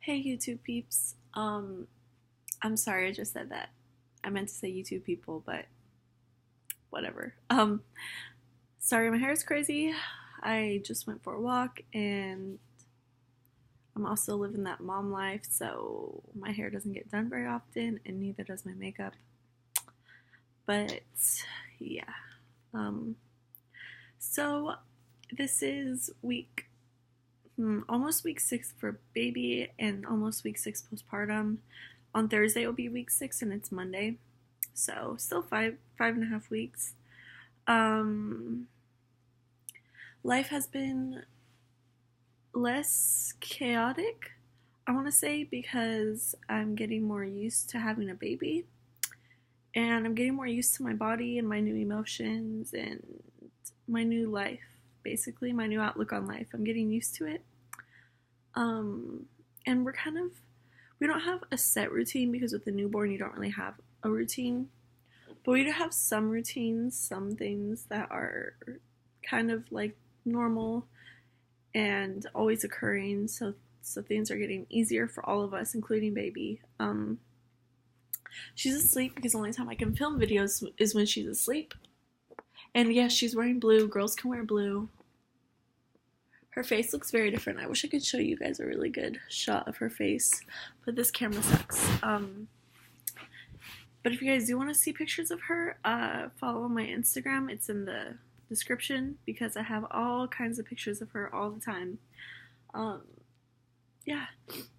Hey YouTube peeps. I'm sorry I just said that. I meant to say YouTube people, but whatever. Sorry my hair is crazy. I just went for a walk and I'm also living that mom life, so my hair doesn't get done very often and neither does my makeup. But yeah. Um so this is almost week 6 for baby and almost week 6 postpartum. On Thursday it'll be week 6 and it's Monday, so still five and a half weeks. Um, Life has been less chaotic, I want to say, because I'm getting more used to having a baby and I'm getting more used to my body and my new emotions and my new life, basically my new outlook on life. I'm getting used to it. And we don't have a set routine because with the newborn you don't really have a routine, but we do have some routines, some things that are kind of like normal and always occurring. So things are getting easier for all of us, including baby. She's asleep because the only time I can film videos is when she's asleep. And yes, she's wearing blue. Girls can wear blue. Her face looks very different. I wish I could show you guys a really good shot of her face, but this camera sucks. But if you guys do want to see pictures of her, follow my Instagram. It's in the description because I have all kinds of pictures of her all the time. Yeah,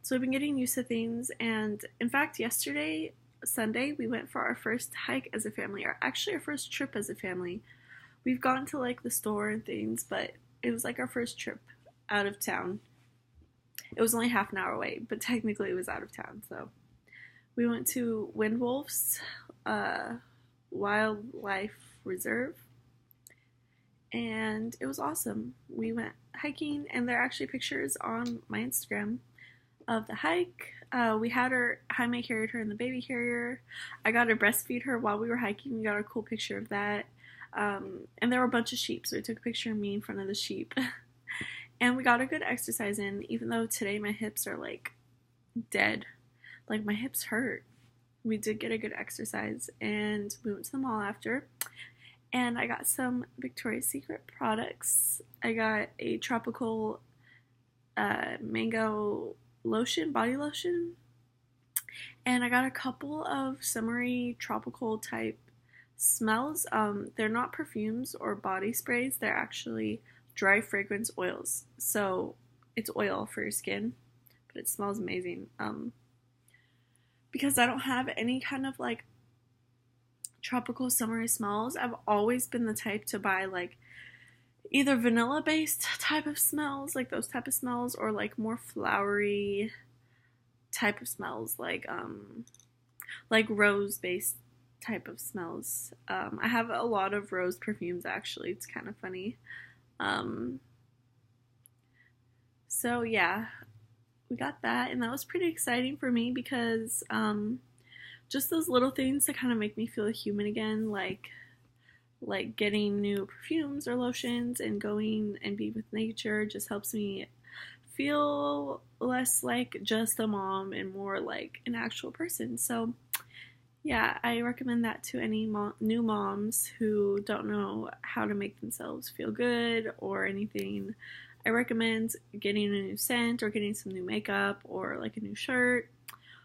so I've been getting used to things, and in fact, yesterday, Sunday, we went for our first hike as a family, or actually our first trip as a family. We've gone to like the store and things, but it was like our first trip out of town. It was only half an hour away, but technically it was out of town. So we went to Windwolf's Wildlife Reserve, and it was awesome. We went hiking, and there are actually pictures on my Instagram of the hike. We had her, Jaime carried her in the baby carrier. I got to breastfeed her while we were hiking. We got a cool picture of that. And there were a bunch of sheep, so we took a picture of me in front of the sheep. And we got a good exercise in, even though today my hips are like dead. Like my hips hurt. We did get a good exercise, and we went to the mall after. And I got some Victoria's Secret products. I got a tropical mango lotion, body lotion. And I got a couple of summery tropical type smells. They're not perfumes or body sprays. They're actually dry fragrance oils. So it's oil for your skin, but it smells amazing. Because I don't have any kind of like tropical summery smells, I've always been the type to buy like either vanilla based type of smells, like those type of smells, or like more flowery type of smells, like rose based type of smells. I have a lot of rose perfumes actually. It's kind of funny. So yeah, we got that, and that was pretty exciting for me because just those little things to kind of make me feel human again, like getting new perfumes or lotions and going and be with nature just helps me feel less like just a mom and more like an actual person. So yeah, I recommend that to any new moms who don't know how to make themselves feel good or anything. I recommend getting a new scent or getting some new makeup or like a new shirt,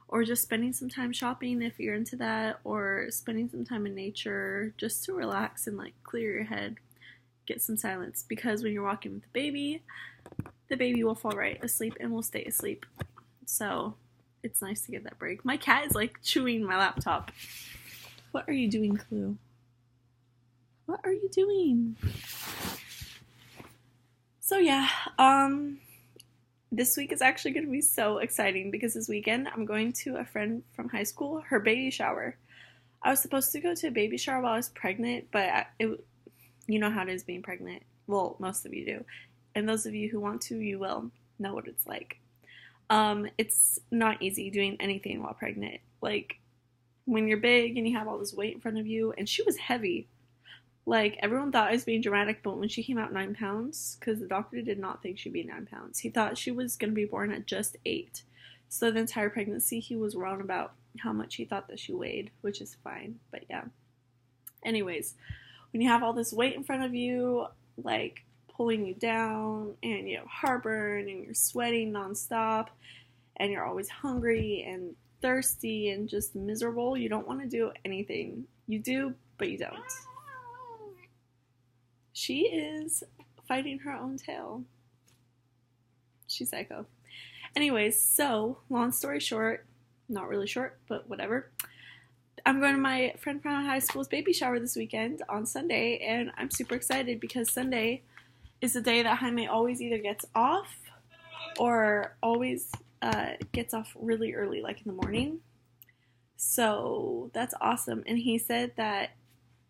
or just spending some time shopping if you're into that, or spending some time in nature just to relax and like clear your head, get some silence, because when you're walking with the baby will fall right asleep and will stay asleep. So it's nice to get that break. My cat is like chewing my laptop. What are you doing, Clue? What are you doing? So yeah, this week is actually going to be so exciting because this weekend I'm going to a friend from high school, her baby shower. I was supposed to go to a baby shower while I was pregnant, but you know how it is being pregnant. Well, most of you do. And those of you who want to, you will know what it's like. It's not easy doing anything while pregnant. Like, when you're big and you have all this weight in front of you, and she was heavy. Like, everyone thought I was being dramatic, but when she came out 9 pounds, because the doctor did not think she'd be 9 pounds. He thought she was going to be born at just 8. So the entire pregnancy, he was wrong about how much he thought that she weighed, which is fine. But yeah. Anyways, when you have all this weight in front of you, like pulling you down, and you have heartburn, and you're sweating nonstop, and you're always hungry and thirsty and just miserable, you don't want to do anything. You do, but you don't. She is fighting her own tail. She's psycho. Anyways, so, long story short, not really short, but whatever. I'm going to my friend from high school's baby shower this weekend on Sunday, and I'm super excited because Sunday is the day that Jaime always either gets off or always gets off really early, like in the morning. So that's awesome. And he said that,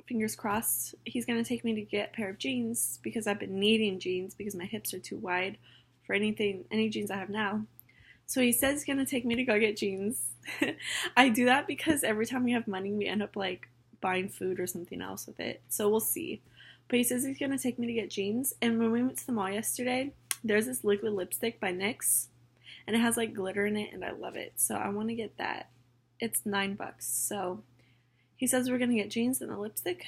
fingers crossed, he's going to take me to get a pair of jeans because I've been needing jeans because my hips are too wide for any jeans I have now. So he says he's going to take me to go get jeans. I do that because every time we have money, we end up like buying food or something else with it. So we'll see. But he says he's going to take me to get jeans. And when we went to the mall yesterday, there's this liquid lipstick by NYX. And it has like glitter in it and I love it. So I want to get that. It's $9. So he says we're going to get jeans and a lipstick.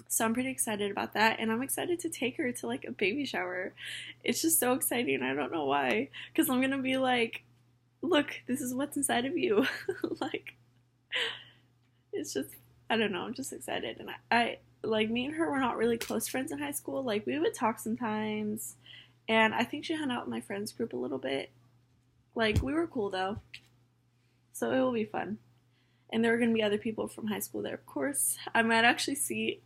So I'm pretty excited about that, and I'm excited to take her to like a baby shower. It's just so exciting. I don't know why, because I'm going to be like, look, this is what's inside of you. Like, it's just, I don't know, I'm just excited. And I like, me and her were not really close friends in high school. Like, we would talk sometimes, and I think she hung out with my friends group a little bit. Like, we were cool though, so it will be fun. And there are going to be other people from high school there, of course. I might actually see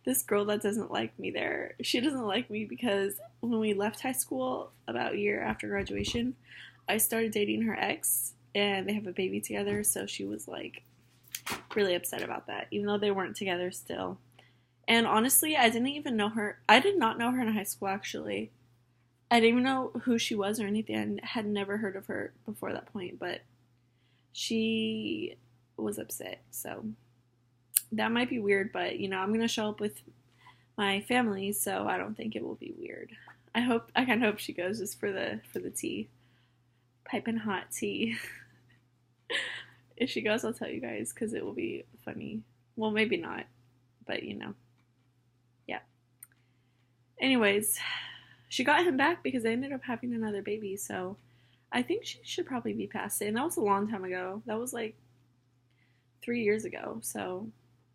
this girl that doesn't like me there. She doesn't like me because when we left high school about a year after graduation, I started dating her ex, and they have a baby together. So she was like really upset about that, even though they weren't together still. And honestly, I didn't even know her. I did not know her in high school, actually. I didn't even know who she was or anything. I had never heard of her before that point, but she was upset, so that might be weird, but you know, I'm gonna show up with my family, so I don't think it will be weird. I kind of hope she goes just for the tea, piping hot tea. If she goes, I'll tell you guys because it will be funny. Well, maybe not, but you know, yeah. Anyways, she got him back because they ended up having another baby, so I think she should probably be past it. And that was a long time ago. That was like 3 years ago. So,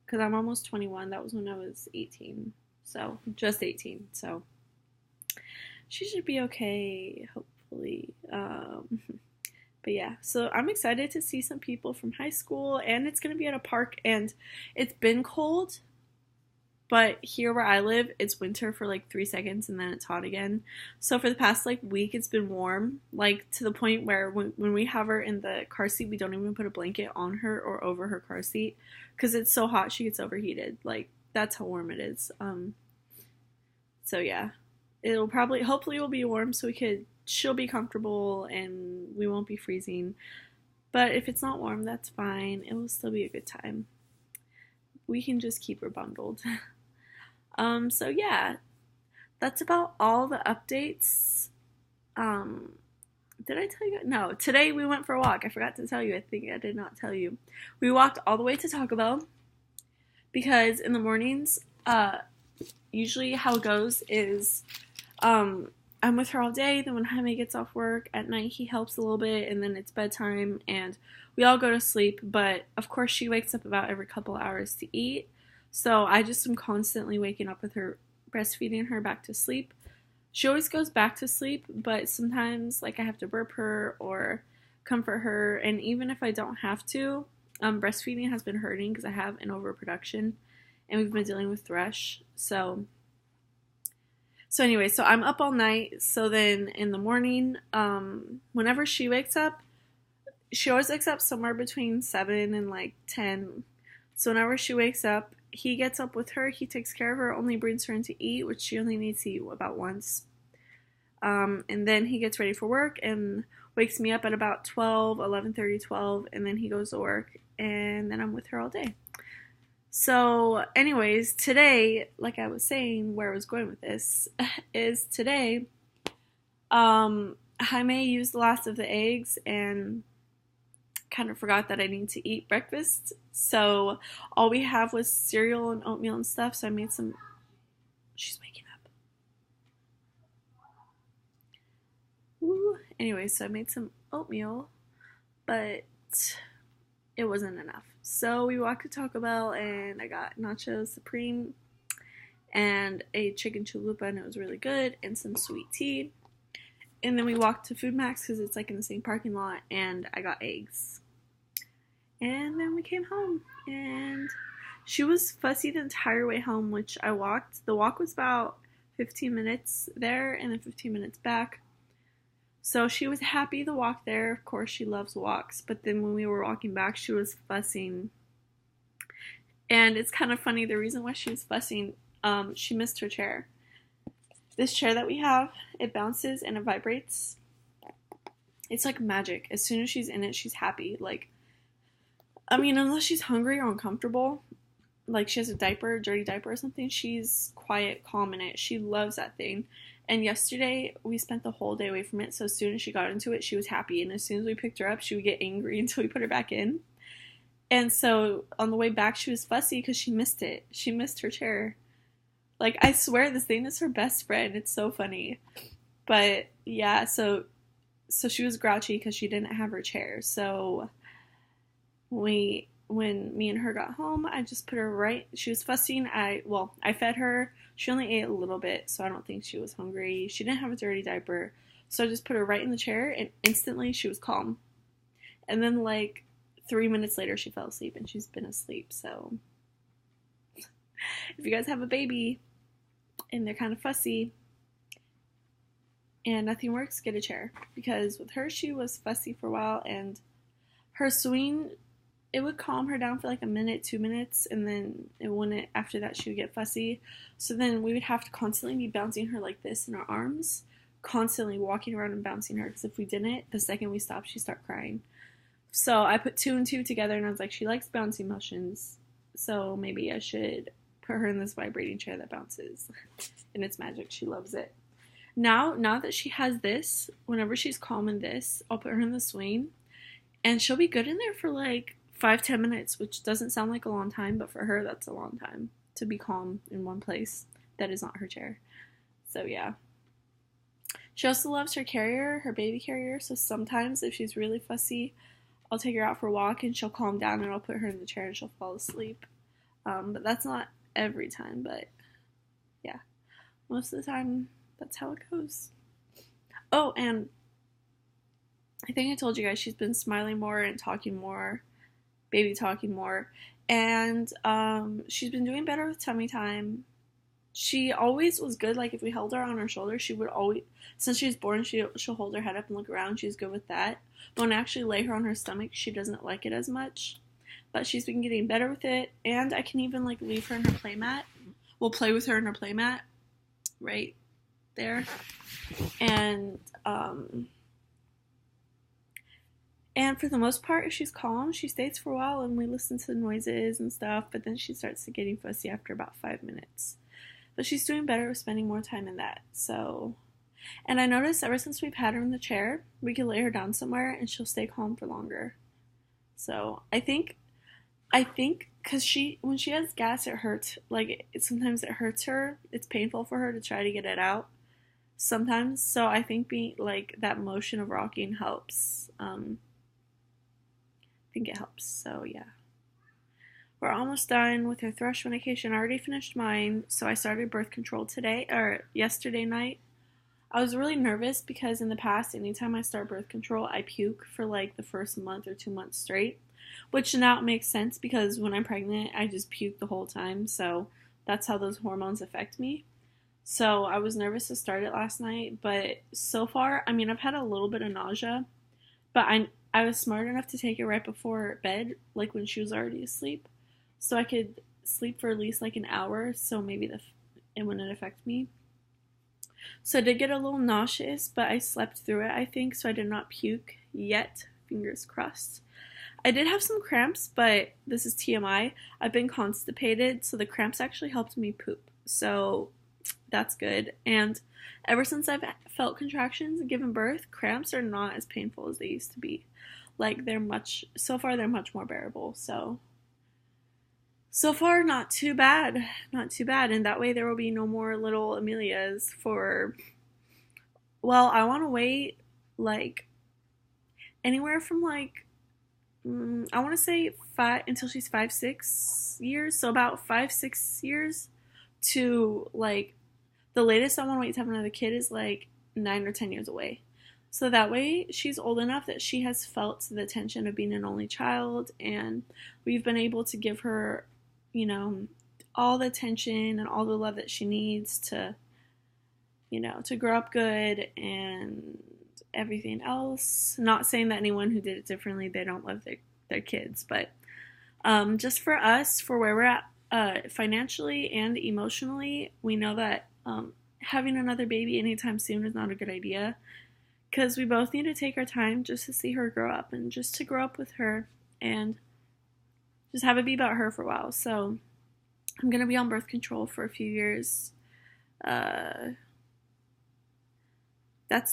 because I'm almost 21. That was when I was 18. So, just 18. So, she should be okay, hopefully. But yeah, so I'm excited to see some people from high school. And it's going to be at a park. And it's been cold. But here where I live, it's winter for like 3 seconds and then it's hot again. So for the past like week, it's been warm, like to the point where when we have her in the car seat, we don't even put a blanket on her or over her car seat because it's so hot she gets overheated. Like, that's how warm it is. So yeah, hopefully it'll be warm so she'll be comfortable and we won't be freezing. But if it's not warm, that's fine. It will still be a good time. We can just keep her bundled. So yeah, that's about all the updates. Did I tell you? No, today we went for a walk. I forgot to tell you. I think I did not tell you. We walked all the way to Taco Bell because in the mornings, usually how it goes is, I'm with her all day. Then when Jaime gets off work at night, he helps a little bit, and then it's bedtime, and we all go to sleep. But of course, she wakes up about every couple hours to eat. So I just am constantly waking up with her, breastfeeding her back to sleep. She always goes back to sleep, but sometimes like I have to burp her or comfort her. And even if I don't have to, breastfeeding has been hurting because I have an overproduction and we've been dealing with thrush. So anyway, so I'm up all night. So then in the morning, whenever she wakes up, she always wakes up somewhere between 7 and like 10. So whenever she wakes up, he gets up with her, he takes care of her, only brings her in to eat, which she only needs to eat about once. And then he gets ready for work and wakes me up at about 12, 11:30, 12, and then he goes to work, and then I'm with her all day. So anyways, today, like I was saying, where I was going with this, is today, Jaime used the last of the eggs and kind of forgot that I need to eat breakfast. So all we have was cereal and oatmeal and stuff. So I made some. She's waking up. Ooh. Anyway, so I made some oatmeal, but it wasn't enough. So we walked to Taco Bell and I got nacho supreme and a chicken chalupa, and it was really good, and some sweet tea. And then we walked to Food Max because it's like in the same parking lot, and I got eggs. And then we came home, and she was fussy the entire way home, which I walked. The walk was about 15 minutes there and then 15 minutes back. So she was happy the walk there. Of course, she loves walks. But then when we were walking back, she was fussing. And it's kind of funny, the reason why she was fussing, she missed her chair. This chair that we have, it bounces and it vibrates. It's like magic. As soon as she's in it, she's happy. Like, I mean, unless she's hungry or uncomfortable, like she has a diaper, dirty diaper or something, she's quiet, calm in it. She loves that thing. And yesterday, we spent the whole day away from it, so as soon as she got into it, she was happy. And as soon as we picked her up, she would get angry until we put her back in. And so on the way back, she was fussy because she missed it. She missed her chair. Like, I swear this thing is her best friend. It's so funny. But yeah, so she was grouchy because she didn't have her chair. So when me and her got home, I just put her right. She was fussing. I fed her. She only ate a little bit, so I don't think she was hungry. She didn't have a dirty diaper. So I just put her right in the chair, and instantly she was calm. And then like 3 minutes later, she fell asleep, and she's been asleep. So if you guys have a baby and they're kind of fussy and nothing works, get a chair. Because with her, she was fussy for a while, and her swing, it would calm her down for like a minute, 2 minutes, and then it wouldn't. After that, she would get fussy. So then we would have to constantly be bouncing her like this in our arms, constantly walking around and bouncing her, because if we didn't, the second we stopped, she'd start crying. So I put 2 and 2 together, and I was like, she likes bouncing motions, so maybe I should put her in this vibrating chair that bounces. And it's magic. She loves it. Now that she has this, whenever she's calm in this, I'll put her in the swing, and she'll be good in there for like 5-10 minutes, which doesn't sound like a long time, but for her, that's a long time to be calm in one place that is not her chair. So yeah. She also loves her carrier, her baby carrier, so sometimes if she's really fussy, I'll take her out for a walk and she'll calm down, and I'll put her in the chair and she'll fall asleep. But that's not every time, but yeah. Most of the time, that's how it goes. Oh, and I think I told you guys she's been smiling more and talking more, baby talking more, and she's been doing better with tummy time. She always was good. Like if we held her on her shoulder, she would always, since she was born, she'll hold her head up and look around. She's good with that. But when I actually lay her on her stomach, she doesn't like it as much. But she's been getting better with it, and I can even like leave her in her playmat. We'll play with her in her playmat, right there, and for the most part, if she's calm, she stays for a while, and we listen to the noises and stuff. But then she starts to getting fussy after about 5 minutes. But she's doing better with spending more time in that. So, and I noticed ever since we've had her in the chair, we can lay her down somewhere and she'll stay calm for longer. So I think because when she has gas, it hurts. Like sometimes it hurts her. It's painful for her to try to get it out sometimes. So I think being like that motion of rocking helps. I think it helps. So yeah. We're almost done with her thrush medication. I already finished mine, so I started birth control yesterday night. I was really nervous because in the past, anytime I start birth control, I puke for like the first month or 2 months straight, which now makes sense because when I'm pregnant, I just puke the whole time, so that's how those hormones affect me. So I was nervous to start it last night, but so far, I mean, I've had a little bit of nausea, but I was smart enough to take it right before bed, like when she was already asleep. So I could sleep for at least like an hour, so maybe it wouldn't affect me. So I did get a little nauseous, but I slept through it, I think, so I did not puke yet. Fingers crossed. I did have some cramps, but this is TMI. I've been constipated, so the cramps actually helped me poop. So that's good. And ever since I've felt contractions and given birth, cramps are not as painful as they used to be. Like so far they're much more bearable. So far not too bad. Not too bad. And that way there will be no more little Amelias well, I want to wait like anywhere from I want to say five until she's 5, 6 years. So about 5, 6 years to like the latest I want to wait to have another kid is like 9 or 10 years away. So that way she's old enough that she has felt the tension of being an only child, and we've been able to give her, all the attention and all the love that she needs to grow up good and everything else. Not saying that anyone who did it differently, they don't love their kids, but just for us, for where we're at financially and emotionally, we know that having another baby anytime soon is not a good idea, because we both need to take our time just to see her grow up and just to grow up with her and just have it be about her for a while. So I'm going to be on birth control for a few years. That's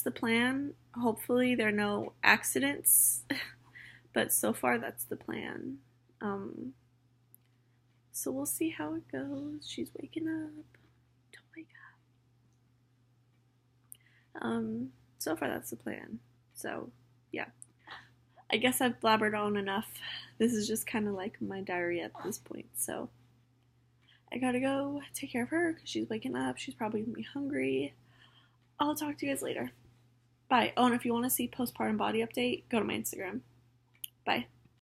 the plan. Hopefully there are no accidents, but so far that's the plan. So we'll see how it goes. She's waking up. Don't wake up. So far that's the plan. So yeah, I guess I've blabbered on enough. This is just kind of like my diary at this point. So I gotta go take care of her because she's waking up. She's probably gonna be hungry. I'll talk to you guys later. Bye. Oh, and if you want to see postpartum body update, go to my Instagram. Bye.